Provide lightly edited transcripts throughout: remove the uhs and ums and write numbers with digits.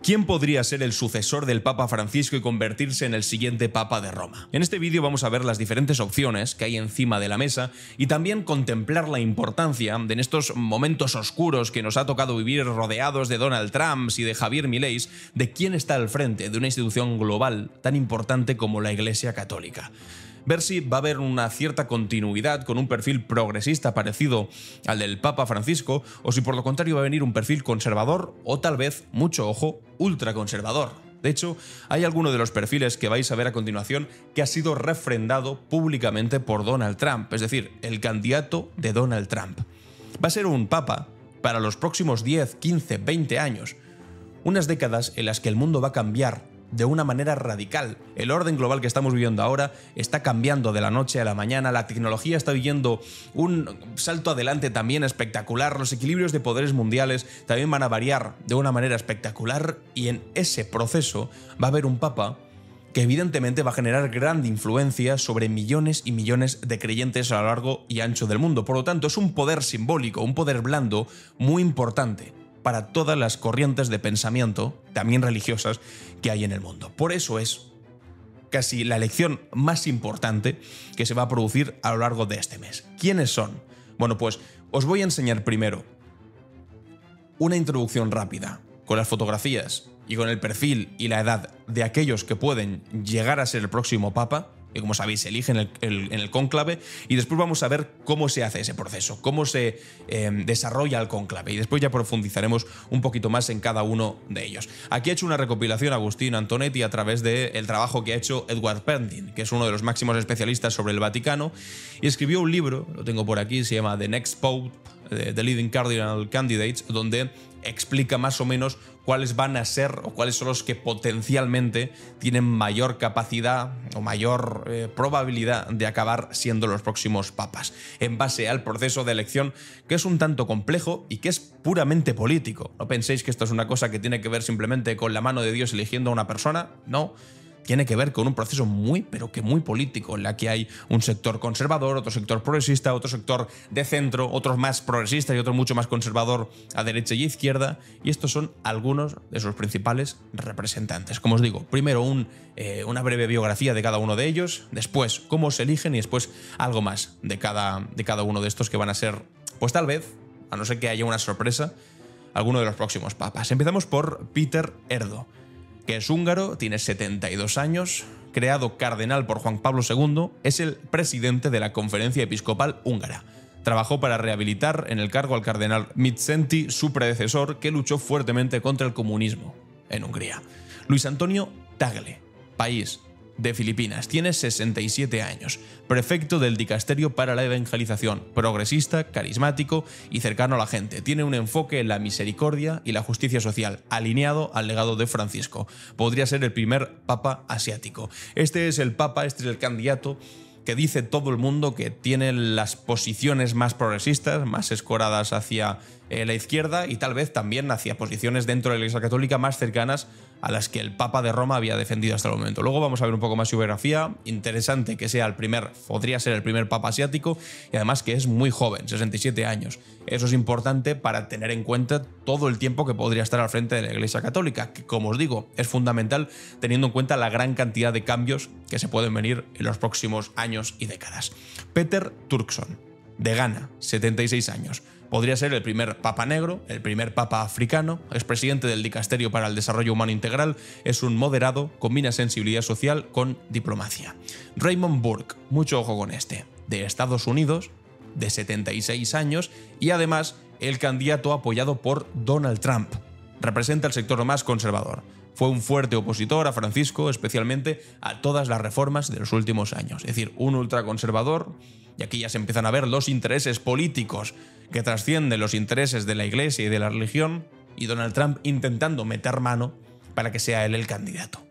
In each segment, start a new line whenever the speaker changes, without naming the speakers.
¿Quién podría ser el sucesor del Papa Francisco y convertirse en el siguiente Papa de Roma? En este vídeo vamos a ver las diferentes opciones que hay encima de la mesa y también contemplar la importancia de en estos momentos oscuros que nos ha tocado vivir rodeados de Donald Trump y de Javier Milei, de quién está al frente de una institución global tan importante como la Iglesia Católica. Ver si va a haber una cierta continuidad con un perfil progresista parecido al del Papa Francisco, o si por lo contrario va a venir un perfil conservador o tal vez, mucho ojo, ultraconservador. De hecho, hay alguno de los perfiles que vais a ver a continuación que ha sido refrendado públicamente por Donald Trump, es decir, el candidato de Donald Trump. Va a ser un papa para los próximos 10, 15, 20 años. Unas décadas en las que el mundo va a cambiar de una manera radical. El orden global que estamos viviendo ahora está cambiando de la noche a la mañana, la tecnología está viviendo un salto adelante también espectacular, los equilibrios de poderes mundiales también van a variar de una manera espectacular y en ese proceso va a haber un papa que evidentemente va a generar gran influencia sobre millones y millones de creyentes a lo largo y ancho del mundo. Por lo tanto, es un poder simbólico, un poder blando muy importante para todas las corrientes de pensamiento, también religiosas, que hay en el mundo. Por eso es casi la elección más importante que se va a producir a lo largo de este mes. ¿Quiénes son? Bueno, pues os voy a enseñar primero una introducción rápida con las fotografías y con el perfil y la edad de aquellos que pueden llegar a ser el próximo papa, que como sabéis se elige en el cónclave, y después vamos a ver cómo se hace ese proceso, cómo se desarrolla el cónclave, y después ya profundizaremos un poquito más en cada uno de ellos. Aquí ha hecho una recopilación Agustín Antonetti a través del trabajo que ha hecho Edward Pending, que es uno de los máximos especialistas sobre el Vaticano, y escribió un libro, lo tengo por aquí, se llama The Next Pope, The Leading Cardinal Candidates, donde explica más o menos cuáles van a ser o cuáles son los que potencialmente tienen mayor capacidad o mayor probabilidad de acabar siendo los próximos papas, en base al proceso de elección, que es un tanto complejo y que es puramente político. No penséis que esto es una cosa que tiene que ver simplemente con la mano de Dios eligiendo a una persona, no. Tiene que ver con un proceso muy, pero que muy político, en la que hay un sector conservador, otro sector progresista, otro sector de centro, otro más progresista y otro mucho más conservador a derecha y izquierda, y estos son algunos de sus principales representantes. Como os digo, primero una breve biografía de cada uno de ellos, después cómo se eligen y después algo más de cada uno de estos que van a ser, pues tal vez, a no ser que haya una sorpresa, alguno de los próximos papas. Empezamos por Peter Erdo, que es húngaro, tiene 72 años, creado cardenal por Juan Pablo II, es el presidente de la Conferencia Episcopal Húngara. Trabajó para rehabilitar en el cargo al cardenal Mindszenty, su predecesor, que luchó fuertemente contra el comunismo en Hungría. Luis Antonio Tagle, país de Filipinas, tiene 67 años, prefecto del Dicasterio para la Evangelización, progresista, carismático y cercano a la gente. Tiene un enfoque en la misericordia y la justicia social, alineado al legado de Francisco. Podría ser el primer papa asiático. Este es el candidato que dice todo el mundo que tiene las posiciones más progresistas, más escoradas hacia la izquierda y tal vez también hacia posiciones dentro de la Iglesia Católica más cercanas a las que el Papa de Roma había defendido hasta el momento. Luego vamos a ver un poco más su biografía. Interesante que sea podría ser el primer Papa asiático y además que es muy joven, 67 años. Eso es importante para tener en cuenta todo el tiempo que podría estar al frente de la Iglesia Católica, que como os digo, es fundamental teniendo en cuenta la gran cantidad de cambios que se pueden venir en los próximos años y décadas. Peter Turkson, de Ghana, 76 años. Podría ser el primer papa negro, el primer papa africano, es presidente del Dicasterio para el Desarrollo Humano Integral, es un moderado, combina sensibilidad social con diplomacia. Raymond Burke, mucho ojo con este, de Estados Unidos, de 76 años y además el candidato apoyado por Donald Trump. Representa el sector más conservador. Fue un fuerte opositor a Francisco, especialmente a todas las reformas de los últimos años. Es decir, un ultraconservador, y aquí ya se empiezan a ver los intereses políticos que trascienden los intereses de la Iglesia y de la religión, y Donald Trump intentando meter mano para que sea él el candidato.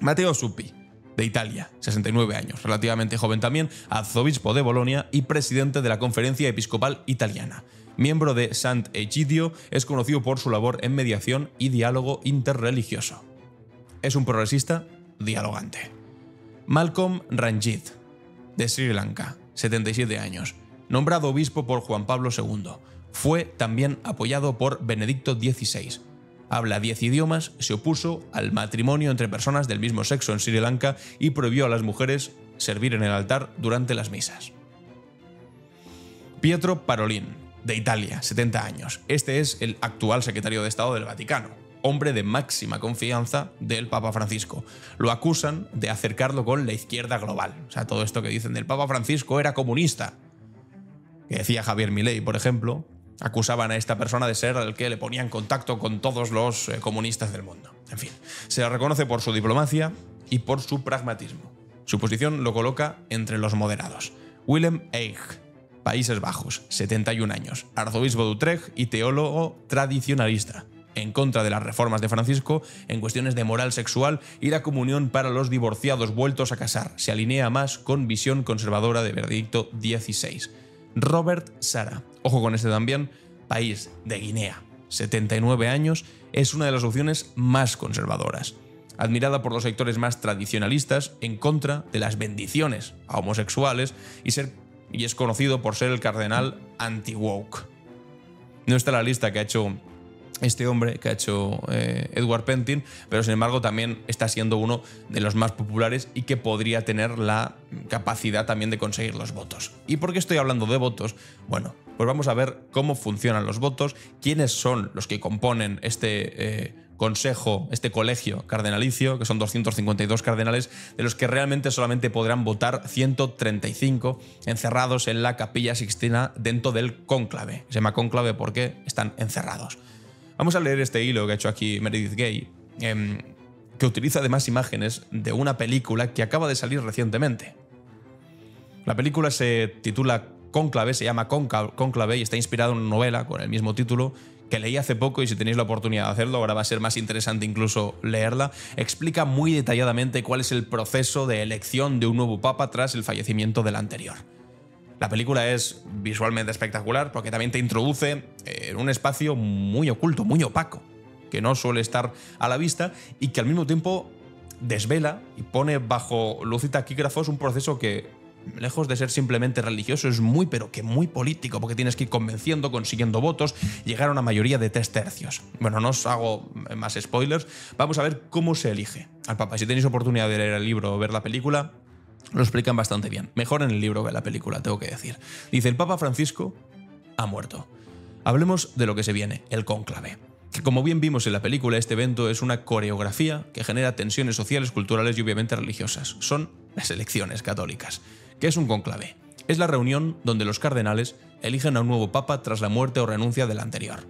Matteo Zuppi, de Italia, 69 años, relativamente joven también, arzobispo de Bolonia y presidente de la Conferencia Episcopal Italiana. Miembro de Sant'Egidio, es conocido por su labor en mediación y diálogo interreligioso. Es un progresista dialogante. Malcolm Ranjith, de Sri Lanka, 77 años, nombrado obispo por Juan Pablo II. Fue también apoyado por Benedicto XVI. habla 10 idiomas, se opuso al matrimonio entre personas del mismo sexo en Sri Lanka y prohibió a las mujeres servir en el altar durante las misas. Pietro Parolin, de Italia, 70 años. Este es el actual secretario de Estado del Vaticano, hombre de máxima confianza del Papa Francisco. Lo acusan de acercarlo con la izquierda global. O sea, todo esto que dicen del Papa Francisco era comunista, que decía Javier Milei, por ejemplo, acusaban a esta persona de ser el que le ponía en contacto con todos los comunistas del mundo. En fin, se le reconoce por su diplomacia y por su pragmatismo. Su posición lo coloca entre los moderados. Willem Eich, Países Bajos, 71 años, arzobispo de Utrecht y teólogo tradicionalista, en contra de las reformas de Francisco en cuestiones de moral sexual y la comunión para los divorciados vueltos a casar. Se alinea más con visión conservadora de Benedicto XVI. Robert Sara, ojo con este también, país de Guinea, 79 años, es una de las opciones más conservadoras, admirada por los sectores más tradicionalistas en contra de las bendiciones a homosexuales y es conocido por ser el cardenal anti-woke. No está en la lista que ha hecho este hombre, que ha hecho Edward Pentin, pero sin embargo también está siendo uno de los más populares y que podría tener la capacidad también de conseguir los votos. ¿Y por qué estoy hablando de votos? Bueno, pues vamos a ver cómo funcionan los votos, quiénes son los que componen este consejo, este colegio cardenalicio, que son 252 cardenales, de los que realmente solamente podrán votar 135 encerrados en la Capilla Sixtina dentro del cónclave. Se llama cónclave porque están encerrados. Vamos a leer este hilo que ha hecho aquí Meredith Gay, que utiliza además imágenes de una película que acaba de salir recientemente. La película se titula Cónclave, se llama Cónclave y está inspirada en una novela con el mismo título que leí hace poco, y si tenéis la oportunidad de hacerlo, ahora va a ser más interesante incluso leerla. Explica muy detalladamente cuál es el proceso de elección de un nuevo papa tras el fallecimiento del anterior. La película es visualmente espectacular porque también te introduce en un espacio muy oculto, muy opaco, que no suele estar a la vista y que al mismo tiempo desvela y pone bajo luz y taquígrafos un proceso que, lejos de ser simplemente religioso, es muy pero que muy político, porque tienes que ir convenciendo, consiguiendo votos, llegar a una mayoría de 3/3. Bueno, no os hago más spoilers, vamos a ver cómo se elige al papa. Si tenéis oportunidad de leer el libro o ver la película, lo explican bastante bien. Mejor en el libro que en la película, tengo que decir. Dice, el Papa Francisco ha muerto. Hablemos de lo que se viene, el cónclave. Que como bien vimos en la película, este evento es una coreografía que genera tensiones sociales, culturales y obviamente religiosas. Son las elecciones católicas. ¿Qué es un cónclave? Es la reunión donde los cardenales eligen a un nuevo papa tras la muerte o renuncia del anterior.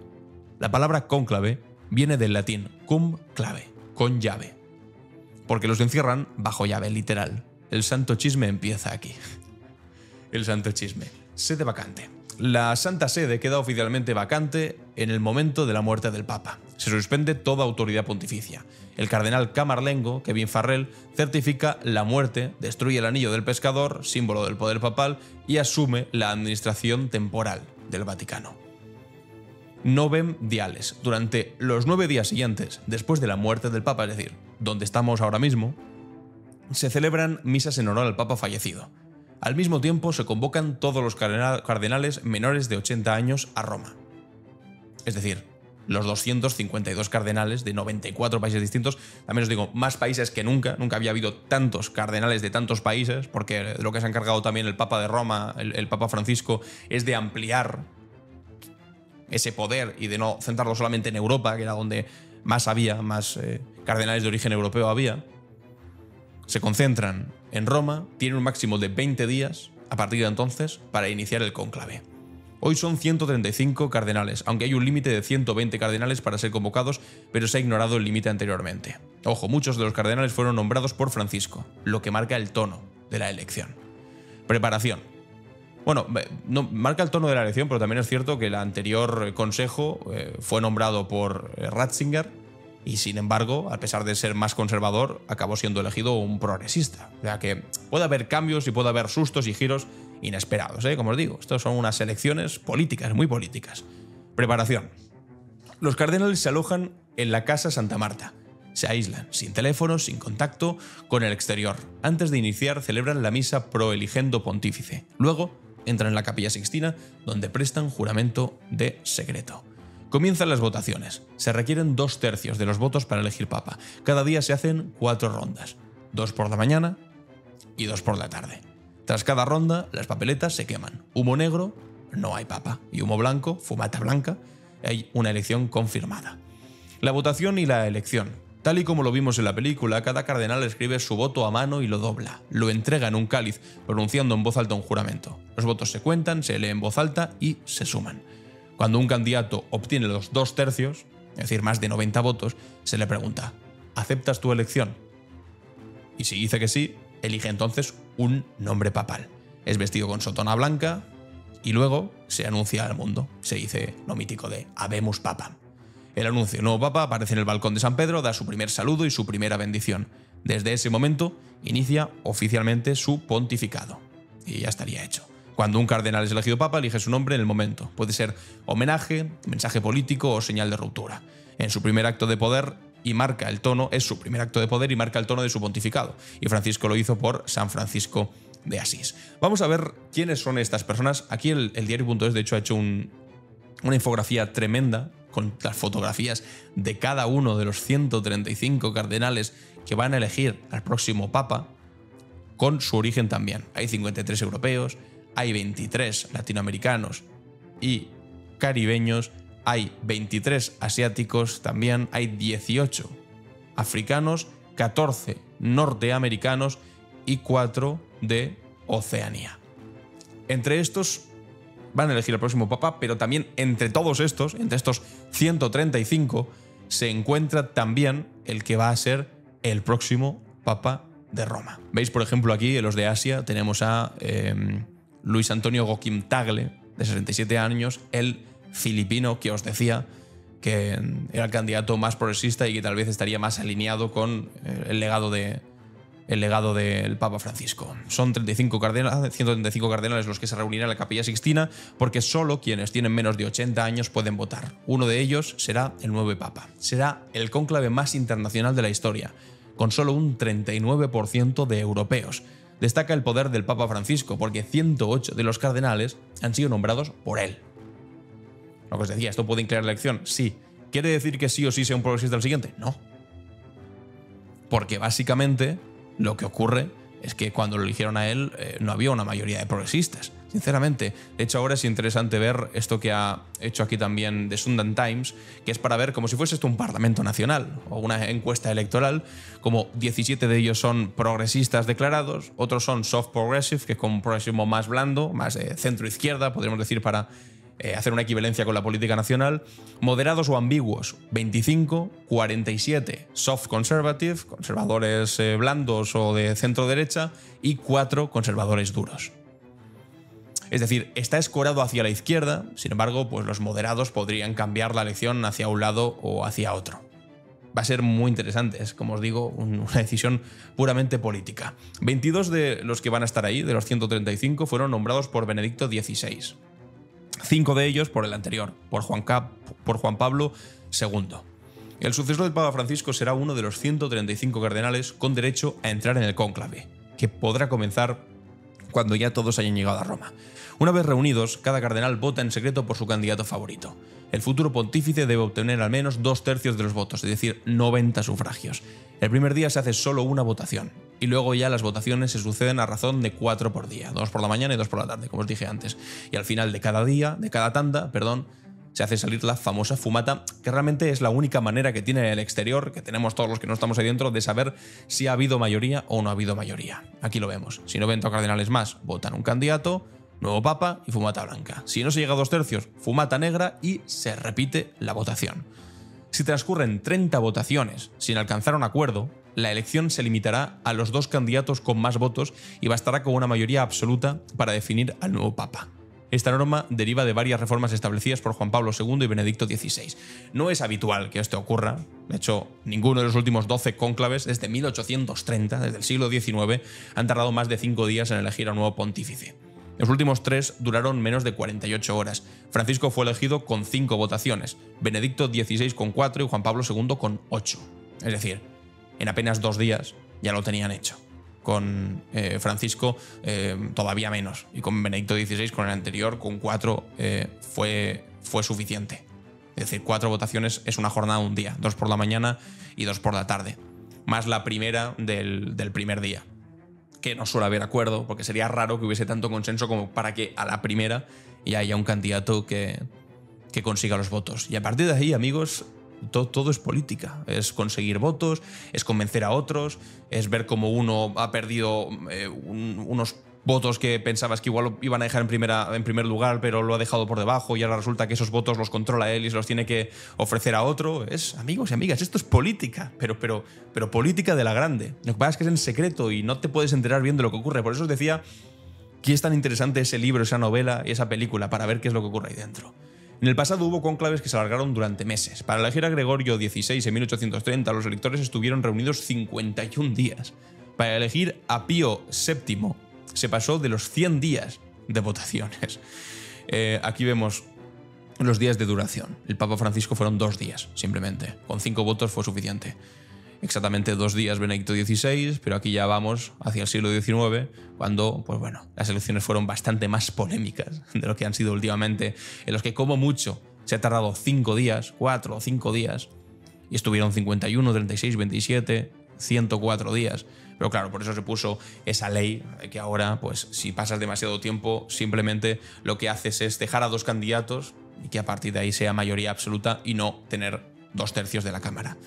La palabra cónclave viene del latín cum clave, con llave, porque los encierran bajo llave, literal. El santo chisme empieza aquí. El santo chisme. Sede vacante. La Santa Sede queda oficialmente vacante en el momento de la muerte del Papa. Se suspende toda autoridad pontificia. El cardenal camarlengo, Kevin Farrell, certifica la muerte, destruye el anillo del pescador, símbolo del poder papal, y asume la administración temporal del Vaticano. Novem diales. Durante los 9 días siguientes, después de la muerte del Papa, es decir, donde estamos ahora mismo, se celebran misas en honor al Papa fallecido. Al mismo tiempo se convocan todos los cardenales menores de 80 años a Roma. Es decir, los 252 cardenales de 94 países distintos. También os digo, más países que nunca. Nunca había habido tantos cardenales de tantos países, porque lo que se ha encargado también el Papa de Roma, el Papa Francisco, es de ampliar ese poder y de no centrarlo solamente en Europa, que era donde más había, más cardenales de origen europeo había. Se concentran en Roma, tienen un máximo de 20 días a partir de entonces para iniciar el cónclave. Hoy son 135 cardenales, aunque hay un límite de 120 cardenales para ser convocados, pero se ha ignorado el límite anteriormente. Ojo, muchos de los cardenales fueron nombrados por Francisco, lo que marca el tono de la elección. Preparación. Bueno, no, marca el tono de la elección, pero también es cierto que el anterior consejo fue nombrado por Ratzinger, y sin embargo, a pesar de ser más conservador, acabó siendo elegido un progresista. O sea que puede haber cambios y puede haber sustos y giros inesperados, ¿eh? Como os digo, estas son unas elecciones políticas, muy políticas. Preparación. Los cardenales se alojan en la Casa Santa Marta. Se aíslan, sin teléfonos, sin contacto con el exterior. Antes de iniciar, celebran la misa pro eligendo pontífice. Luego, entran en la Capilla Sixtina, donde prestan juramento de secreto. Comienzan las votaciones. Se requieren 2/3 de los votos para elegir papa. Cada día se hacen 4 rondas. 2 por la mañana y 2 por la tarde. Tras cada ronda, las papeletas se queman. Humo negro, no hay papa. Y humo blanco, fumata blanca, hay una elección confirmada. La votación y la elección. Tal y como lo vimos en la película, cada cardenal escribe su voto a mano y lo dobla. Lo entrega en un cáliz, pronunciando en voz alta un juramento. Los votos se cuentan, se lee en voz alta y se suman. Cuando un candidato obtiene los 2/3, es decir, más de 90 votos, se le pregunta: ¿aceptas tu elección? Y si dice que sí, elige entonces un nombre papal. Es vestido con sotana blanca y luego se anuncia al mundo. Se dice lo mítico de Habemus Papam. El anuncio del nuevo papa aparece en el balcón de San Pedro, da su primer saludo y su primera bendición. Desde ese momento inicia oficialmente su pontificado. Y ya estaría hecho. Cuando un cardenal es elegido papa, elige su nombre en el momento. Puede ser homenaje, mensaje político o señal de ruptura. En su primer acto de poder y marca el tono, es su primer acto de poder y marca el tono de su pontificado. Y Francisco lo hizo por San Francisco de Asís. Vamos a ver quiénes son estas personas. Aquí el diario.es, de hecho, ha hecho una infografía tremenda con las fotografías de cada uno de los 135 cardenales que van a elegir al próximo papa, con su origen también. Hay 53 europeos, hay 23 latinoamericanos y caribeños, hay 23 asiáticos también, hay 18 africanos, 14 norteamericanos y 4 de Oceanía. Entre estos van a elegir al próximo papa, pero también entre todos estos, entre estos 135, se encuentra también el que va a ser el próximo papa de Roma. Veis, por ejemplo, aquí en los de Asia tenemos a Luis Antonio Joaquim Tagle, de 67 años, el filipino que os decía que era el candidato más progresista y que tal vez estaría más alineado con el legado del Papa Francisco. Son 135 cardenales los que se reunirán en la Capilla Sixtina, porque solo quienes tienen menos de 80 años pueden votar. Uno de ellos será el nuevo Papa. Será el cónclave más internacional de la historia, con solo un 39% de europeos. Destaca el poder del Papa Francisco, porque 108 de los cardenales han sido nombrados por él. Lo que os decía, ¿esto puede inclinar la elección? Sí. ¿Quiere decir que sí o sí sea un progresista el siguiente? No. Porque básicamente lo que ocurre es que cuando lo eligieron a él no había una mayoría de progresistas, sinceramente. De hecho, ahora es interesante ver esto que ha hecho aquí también The Sunday Times, que es para ver como si fuese esto un parlamento nacional o una encuesta electoral, como 17 de ellos son progresistas declarados, otros son soft progressive, que es como un progresismo más blando, más de centro-izquierda, podríamos decir, para hacer una equivalencia con la política nacional. Moderados o ambiguos, 25, 47 soft conservative, conservadores blandos o de centro derecha, y 4 conservadores duros. Es decir, está escorado hacia la izquierda, sin embargo, pues los moderados podrían cambiar la elección hacia un lado o hacia otro. Va a ser muy interesante, es, como os digo, una decisión puramente política. 22 de los que van a estar ahí, de los 135, fueron nombrados por Benedicto XVI. 5 de ellos por el anterior, por Juan Pablo II. El sucesor del Papa Francisco será uno de los 135 cardenales con derecho a entrar en el cónclave, que podrá comenzar cuando ya todos hayan llegado a Roma. Una vez reunidos, cada cardenal vota en secreto por su candidato favorito. El futuro pontífice debe obtener al menos 2/3 de los votos, es decir, 90 sufragios. El primer día se hace solo una votación, y luego ya las votaciones se suceden a razón de 4 por día, 2 por la mañana y 2 por la tarde, como os dije antes. Y al final de cada tanda, se hace salir la famosa fumata, que realmente es la única manera que tiene el exterior, que tenemos todos los que no estamos ahí dentro, de saber si ha habido mayoría o no ha habido mayoría. Aquí lo vemos. Si 90 cardenales más votan un candidato, nuevo papa y fumata blanca. Si no se llega a 2/3, fumata negra y se repite la votación. Si transcurren 30 votaciones sin alcanzar un acuerdo, la elección se limitará a los 2 candidatos con más votos y bastará con una mayoría absoluta para definir al nuevo papa. Esta norma deriva de varias reformas establecidas por Juan Pablo II y Benedicto XVI. No es habitual que esto ocurra. De hecho, ninguno de los últimos 12 cónclaves desde 1830, desde el siglo XIX, han tardado más de 5 días en elegir a un nuevo pontífice. Los últimos 3 duraron menos de 48 horas. Francisco fue elegido con 5 votaciones, Benedicto XVI con 4 y Juan Pablo II con 8. Es decir, en apenas 2 días ya lo tenían hecho. Con Francisco todavía menos, y con Benedicto XVI, con el anterior, con 4, fue suficiente. Es decir, 4 votaciones es una jornada de un día, 2 por la mañana y 2 por la tarde, más la primera del primer día, que no suele haber acuerdo, porque sería raro que hubiese tanto consenso como para que a la primera ya haya un candidato que consiga los votos. Y a partir de ahí, amigos, todo es política. Es conseguir votos, es convencer a otros, es ver cómo uno ha perdido unos votos que pensabas que igual iban a dejar en primer lugar, pero lo ha dejado por debajo y ahora resulta que esos votos los controla él y se los tiene que ofrecer a otro. Es, amigos y amigas, esto es política, pero política de la grande. Lo que pasa es que es en secreto y no te puedes enterar bien de lo que ocurre. Por eso os decía que es tan interesante ese libro, esa novela y esa película para ver qué es lo que ocurre ahí dentro. En el pasado hubo cónclaves que se alargaron durante meses. Para elegir a Gregorio XVI en 1830, los electores estuvieron reunidos 51 días. Para elegir a Pío VII se pasó de los 100 días de votaciones. Aquí vemos los días de duración. El Papa Francisco fueron 2 días, simplemente. Con 5 votos fue suficiente. Exactamente 2 días Benedicto XVI, pero aquí ya vamos hacia el siglo XIX, cuando, pues bueno, las elecciones fueron bastante más polémicas de lo que han sido últimamente, en los que como mucho se ha tardado 5 días, 4 o 5 días, y estuvieron 51, 36, 27, 104 días. Pero claro, por eso se puso esa ley que ahora, pues si pasas demasiado tiempo, simplemente lo que haces es dejar a 2 candidatos y que a partir de ahí sea mayoría absoluta y no tener 2/3 de la Cámara.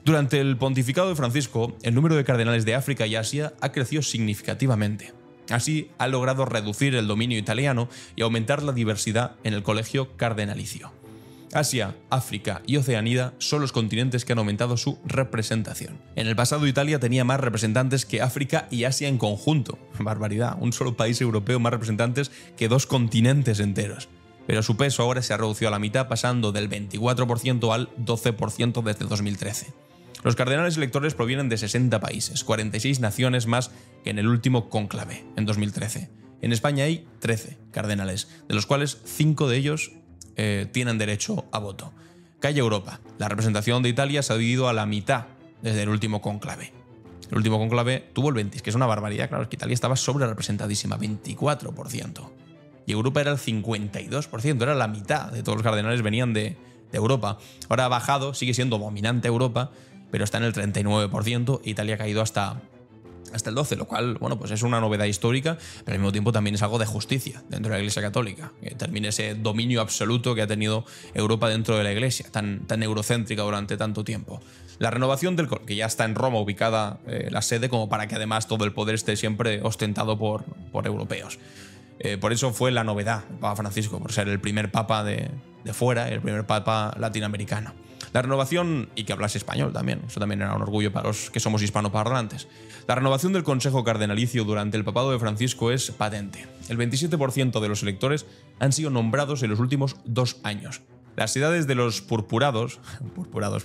Durante el pontificado de Francisco, el número de cardenales de África y Asia ha crecido significativamente. Así, ha logrado reducir el dominio italiano y aumentar la diversidad en el colegio cardenalicio. Asia, África y Oceanía son los continentes que han aumentado su representación. En el pasado, Italia tenía más representantes que África y Asia en conjunto. Barbaridad, un solo país europeo más representantes que 2 continentes enteros. Pero su peso ahora se ha reducido a la mitad, pasando del 24% al 12% desde 2013. Los cardenales electores provienen de 60 países, 46 naciones más que en el último cónclave, en 2013. En España hay 13 cardenales, de los cuales 5 de ellos tienen derecho a voto. Calle Europa. La representación de Italia se ha dividido a la mitad desde el último cónclave. El último cónclave tuvo el 20%, que es una barbaridad, claro, es que Italia estaba sobre representadísima, 24%. Y Europa era el 52%, era la mitad de todos los cardenales venían de Europa. Ahora ha bajado, sigue siendo dominante Europa, pero está en el 39%, e Italia ha caído hasta el 12%, lo cual, bueno, pues es una novedad histórica, pero al mismo tiempo también es algo de justicia dentro de la Iglesia Católica, que termine ese dominio absoluto que ha tenido Europa dentro de la Iglesia, tan eurocéntrica durante tanto tiempo. La renovación del que ya está en Roma ubicada la sede, como para que además todo el poder esté siempre ostentado por europeos. Por eso fue la novedad el Papa Francisco, por ser el primer papa de fuera, el primer papa latinoamericano. La renovación, y que hablase español también, eso también era un orgullo para los que somos hispanoparlantes. La renovación del Consejo Cardenalicio durante el papado de Francisco es patente. El 27% de los electores han sido nombrados en los últimos 2 años. Las edades de los purpurados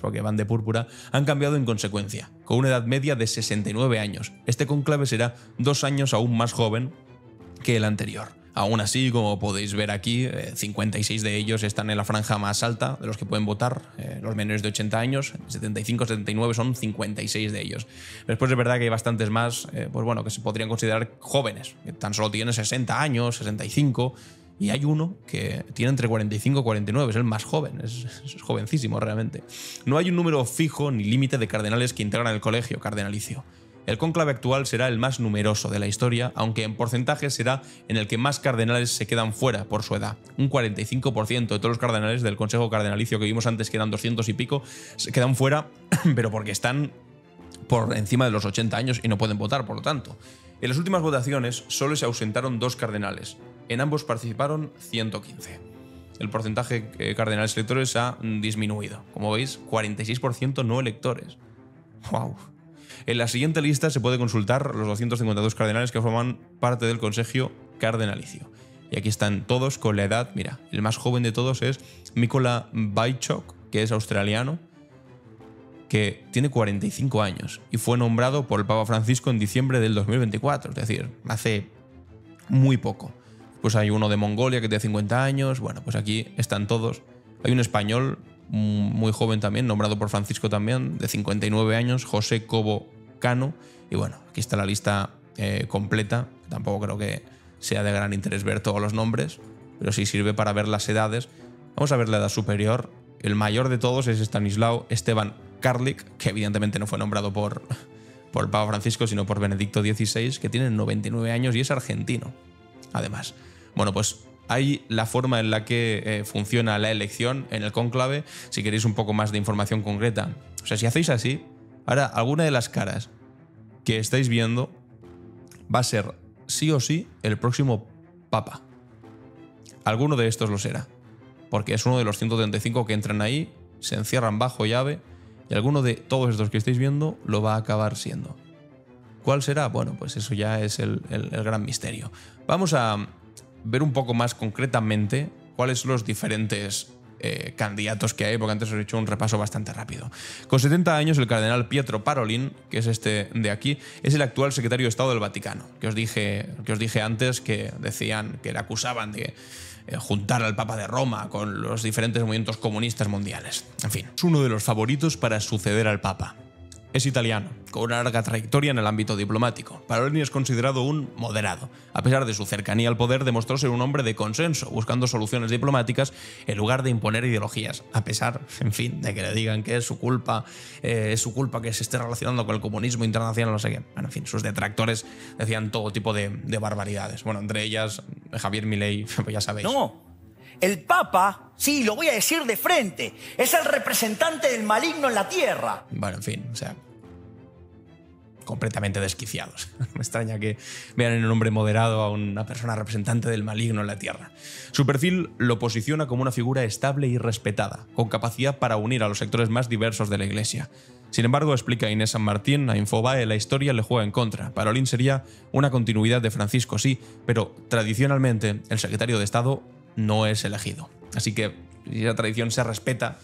porque van de púrpura, han cambiado en consecuencia, con una edad media de 69 años. Este conclave será 2 años aún más joven que el anterior. Aún así, como podéis ver aquí, 56 de ellos están en la franja más alta de los que pueden votar, los menores de 80 años, 75, 79 son 56 de ellos. Después es verdad que hay bastantes más, pues bueno, que se podrían considerar jóvenes, que tan solo tienen 60 años, 65, y hay uno que tiene entre 45 y 49, es el más joven, es jovencísimo realmente. No hay un número fijo ni límite de cardenales que integran el colegio cardenalicio. El cónclave actual será el más numeroso de la historia, aunque en porcentaje será en el que más cardenales se quedan fuera por su edad. Un 45% de todos los cardenales del Consejo Cardenalicio que vimos antes, que eran 200 y pico, se quedan fuera, pero porque están por encima de los 80 años y no pueden votar, por lo tanto. En las últimas votaciones solo se ausentaron 2 cardenales. En ambos participaron 115. El porcentaje de cardenales electores ha disminuido. Como veis, 46% no electores. ¡Wow! En la siguiente lista se puede consultar los 252 cardenales que forman parte del Consejo Cardenalicio. Y aquí están todos con la edad. Mira, el más joven de todos es Mikola Bajczuk, que es australiano, que tiene 45 años y fue nombrado por el Papa Francisco en diciembre del 2024, es decir, hace muy poco. Pues hay uno de Mongolia que tiene 50 años, bueno, pues aquí están todos. Hay un español muy joven también, nombrado por Francisco también, de 59 años, José Cobo Cano. Y bueno, aquí está la lista completa. Tampoco creo que sea de gran interés ver todos los nombres, pero sí sirve para ver las edades. Vamos a ver la edad superior, el mayor de todos es Stanislao Esteban Karlik, que evidentemente no fue nombrado por el Papa Francisco, sino por Benedicto XVI, que tiene 99 años y es argentino, además. Bueno, pues hay la forma en la que funciona la elección en el cónclave, si queréis un poco más de información concreta. O sea, si hacéis así, ahora alguna de las caras que estáis viendo va a ser sí o sí el próximo Papa. Alguno de estos lo será, porque es uno de los 135 que entran ahí, se encierran bajo llave, y alguno de todos estos que estáis viendo lo va a acabar siendo. ¿Cuál será? Bueno, pues eso ya es el gran misterio. Vamos a ver un poco más concretamente cuáles son los diferentes candidatos que hay, porque antes os he hecho un repaso bastante rápido. Con 70 años, el cardenal Pietro Parolin, que es este de aquí, es el actual secretario de Estado del Vaticano, que os dije antes que decían que le acusaban de juntar al Papa de Roma con los diferentes movimientos comunistas mundiales. En fin, es uno de los favoritos para suceder al Papa. Es italiano, con una larga trayectoria en el ámbito diplomático. Parolin es considerado un moderado. A pesar de su cercanía al poder, demostró ser un hombre de consenso, buscando soluciones diplomáticas en lugar de imponer ideologías. A pesar, en fin, de que le digan que es su culpa que se esté relacionando con el comunismo internacional, no sé qué. Bueno, en fin, sus detractores decían todo tipo de barbaridades. Bueno, entre ellas, Javier Milei, pues ya sabéis.
No, el Papa, sí, lo voy a decir de frente, es el representante del maligno en la tierra.
Bueno, en fin, o sea, completamente desquiciados. Me extraña que vean en un hombre moderado a una persona representante del maligno en la tierra. Su perfil lo posiciona como una figura estable y respetada, con capacidad para unir a los sectores más diversos de la Iglesia. Sin embargo, explica Inés San Martín a Infobae, la historia le juega en contra. Parolin sería una continuidad de Francisco, sí, pero tradicionalmente el secretario de Estado no es elegido. Así que si la tradición se respeta,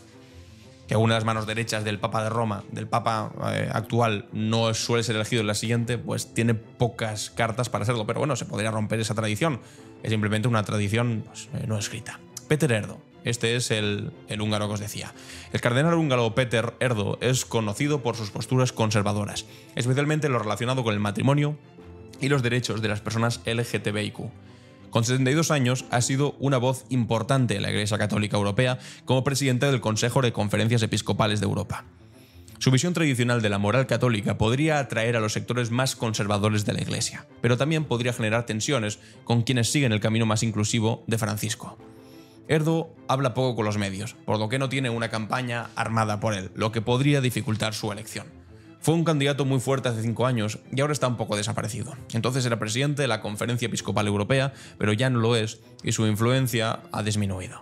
que una de las manos derechas del Papa de Roma, del Papa actual, no suele ser elegido en la siguiente, pues tiene pocas cartas para serlo. Pero bueno, se podría romper esa tradición. Es simplemente una tradición pues, no escrita. Péter Erdo. Este es el húngaro que os decía. El cardenal húngaro Péter Erdo es conocido por sus posturas conservadoras, especialmente en lo relacionado con el matrimonio y los derechos de las personas LGTBIQ. Con 72 años ha sido una voz importante en la Iglesia Católica Europea como presidente del Consejo de Conferencias Episcopales de Europa. Su visión tradicional de la moral católica podría atraer a los sectores más conservadores de la Iglesia, pero también podría generar tensiones con quienes siguen el camino más inclusivo de Francisco. Erdo habla poco con los medios, por lo que no tiene una campaña armada por él, lo que podría dificultar su elección. Fue un candidato muy fuerte hace 5 años y ahora está un poco desaparecido. Entonces era presidente de la Conferencia Episcopal Europea, pero ya no lo es y su influencia ha disminuido.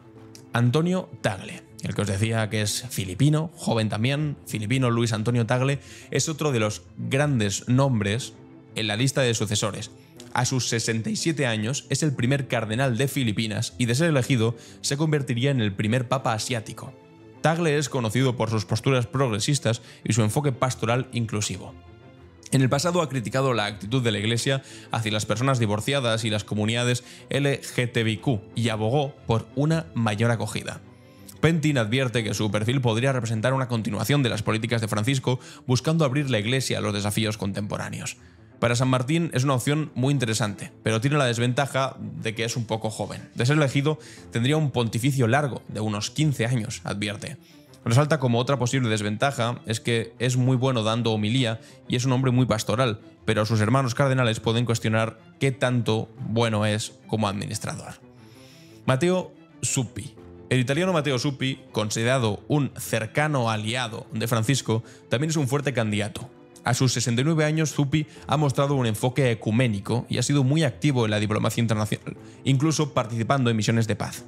Antonio Tagle, el que os decía que es filipino, joven también, filipino Luis Antonio Tagle, es otro de los grandes nombres en la lista de sucesores. A sus 67 años es el primer cardenal de Filipinas y de ser elegido se convertiría en el primer papa asiático. Tagle es conocido por sus posturas progresistas y su enfoque pastoral inclusivo. En el pasado ha criticado la actitud de la Iglesia hacia las personas divorciadas y las comunidades LGTBIQ y abogó por una mayor acogida. Pentin advierte que su perfil podría representar una continuación de las políticas de Francisco, buscando abrir la Iglesia a los desafíos contemporáneos. Para San Martín es una opción muy interesante, pero tiene la desventaja de que es un poco joven. De ser elegido, tendría un pontificio largo, de unos 15 años, advierte. Resalta como otra posible desventaja es que es muy bueno dando homilía y es un hombre muy pastoral, pero sus hermanos cardenales pueden cuestionar qué tanto bueno es como administrador. Matteo Zuppi. El italiano Matteo Zuppi, considerado un cercano aliado de Francisco, también es un fuerte candidato. A sus 69 años, Zuppi ha mostrado un enfoque ecuménico y ha sido muy activo en la diplomacia internacional, incluso participando en misiones de paz.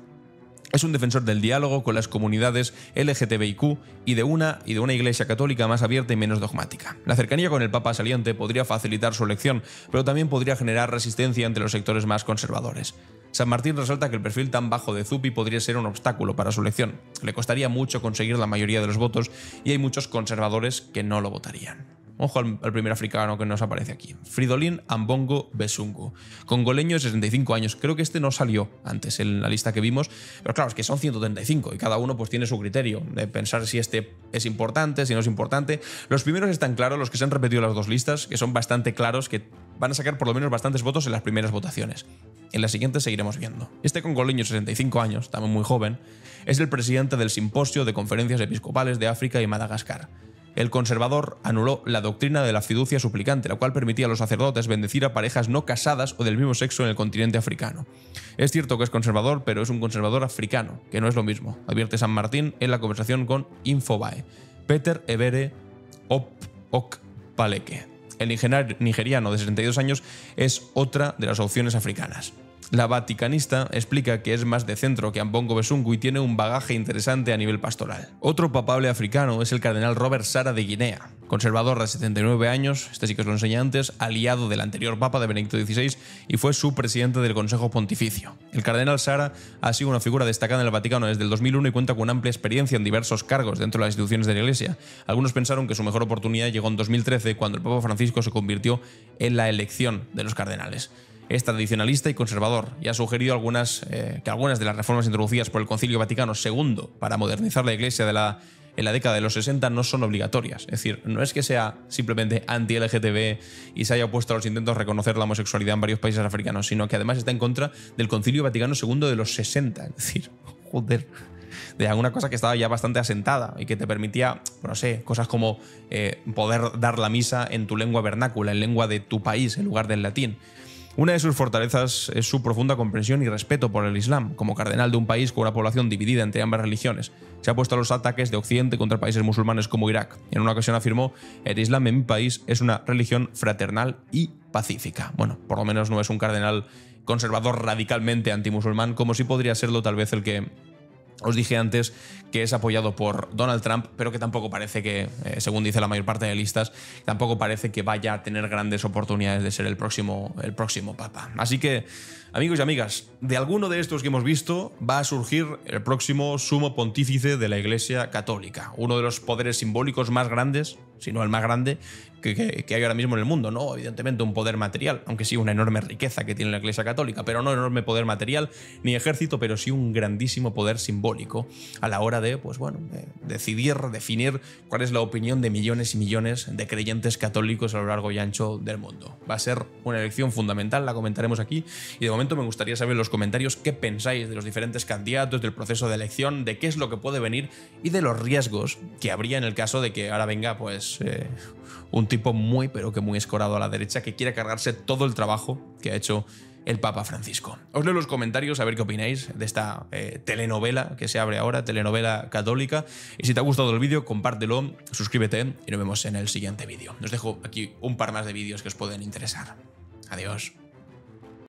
Es un defensor del diálogo con las comunidades LGTBIQ y de una iglesia católica más abierta y menos dogmática. La cercanía con el Papa saliente podría facilitar su elección, pero también podría generar resistencia entre los sectores más conservadores. San Martín resalta que el perfil tan bajo de Zuppi podría ser un obstáculo para su elección. Le costaría mucho conseguir la mayoría de los votos y hay muchos conservadores que no lo votarían. Ojo al primer africano que nos aparece aquí. Fridolin Ambongo Besungu, congoleño de 65 años. Creo que este no salió antes en la lista que vimos, pero claro, es que son 135 y cada uno pues tiene su criterio de pensar si este es importante, si no es importante. Los primeros están claros, los que se han repetido las dos listas, que son bastante claros, que van a sacar por lo menos bastantes votos en las primeras votaciones. En las siguientes seguiremos viendo. Este congoleño de 65 años, también muy joven, es el presidente del Simposio de Conferencias Episcopales de África y Madagascar. El conservador anuló la doctrina de la fiducia suplicante, la cual permitía a los sacerdotes bendecir a parejas no casadas o del mismo sexo en el continente africano. Es cierto que es conservador, pero es un conservador africano, que no es lo mismo, advierte San Martín en la conversación con Infobae. Peter Ebere Okpaleke, el nigeriano de 62 años, es otra de las opciones africanas. La vaticanista explica que es más de centro que Ambongo Besungu y tiene un bagaje interesante a nivel pastoral. Otro papable africano es el cardenal Robert Sara de Guinea, conservador de 79 años, este sí que os lo enseñé antes, aliado del anterior papa de Benedicto XVI y fue su presidente del Consejo Pontificio. El cardenal Sara ha sido una figura destacada en el Vaticano desde el 2001 y cuenta con una amplia experiencia en diversos cargos dentro de las instituciones de la Iglesia. Algunos pensaron que su mejor oportunidad llegó en 2013 cuando el Papa Francisco se convirtió en la elección de los cardenales. Es tradicionalista y conservador y ha sugerido que algunas de las reformas introducidas por el Concilio Vaticano II para modernizar la Iglesia en la década de los 60 no son obligatorias. Es decir, no es que sea simplemente anti-LGTB y se haya opuesto a los intentos de reconocer la homosexualidad en varios países africanos, sino que además está en contra del Concilio Vaticano II de los 60. Es decir, joder, de alguna cosa que estaba ya bastante asentada y que te permitía, no sé, cosas como poder dar la misa en tu lengua vernácula, en lengua de tu país, en lugar del latín. Una de sus fortalezas es su profunda comprensión y respeto por el Islam. Como cardenal de un país con una población dividida entre ambas religiones, se ha opuesto a los ataques de Occidente contra países musulmanes como Irak. En una ocasión afirmó: el Islam en mi país es una religión fraternal y pacífica. Bueno, por lo menos no es un cardenal conservador radicalmente antimusulmán, como sí podría serlo tal vez el que os dije antes, que es apoyado por Donald Trump, pero que tampoco parece que, según dice la mayor parte de listas, tampoco parece que vaya a tener grandes oportunidades de ser el próximo papa. Así que, amigos y amigas, de alguno de estos que hemos visto va a surgir el próximo sumo pontífice de la Iglesia Católica, uno de los poderes simbólicos más grandes, si no el más grande, que hay ahora mismo en el mundo. No, evidentemente un poder material, aunque sí una enorme riqueza que tiene la Iglesia Católica, pero no un enorme poder material ni ejército, pero sí un grandísimo poder simbólico a la hora de, pues bueno, definir cuál es la opinión de millones y millones de creyentes católicos a lo largo y ancho del mundo. Va a ser una elección fundamental, la comentaremos aquí, y de momento me gustaría saber en los comentarios qué pensáis de los diferentes candidatos, del proceso de elección, de qué es lo que puede venir y de los riesgos que habría en el caso de que ahora venga pues un tipo muy pero que muy escorado a la derecha que quiere cargarse todo el trabajo que ha hecho el Papa Francisco. Os leo los comentarios a ver qué opináis de esta telenovela que se abre ahora, telenovela católica, y si te ha gustado el vídeo, compártelo, suscríbete y nos vemos en el siguiente vídeo. Os dejo aquí un par más de vídeos que os pueden interesar. Adiós.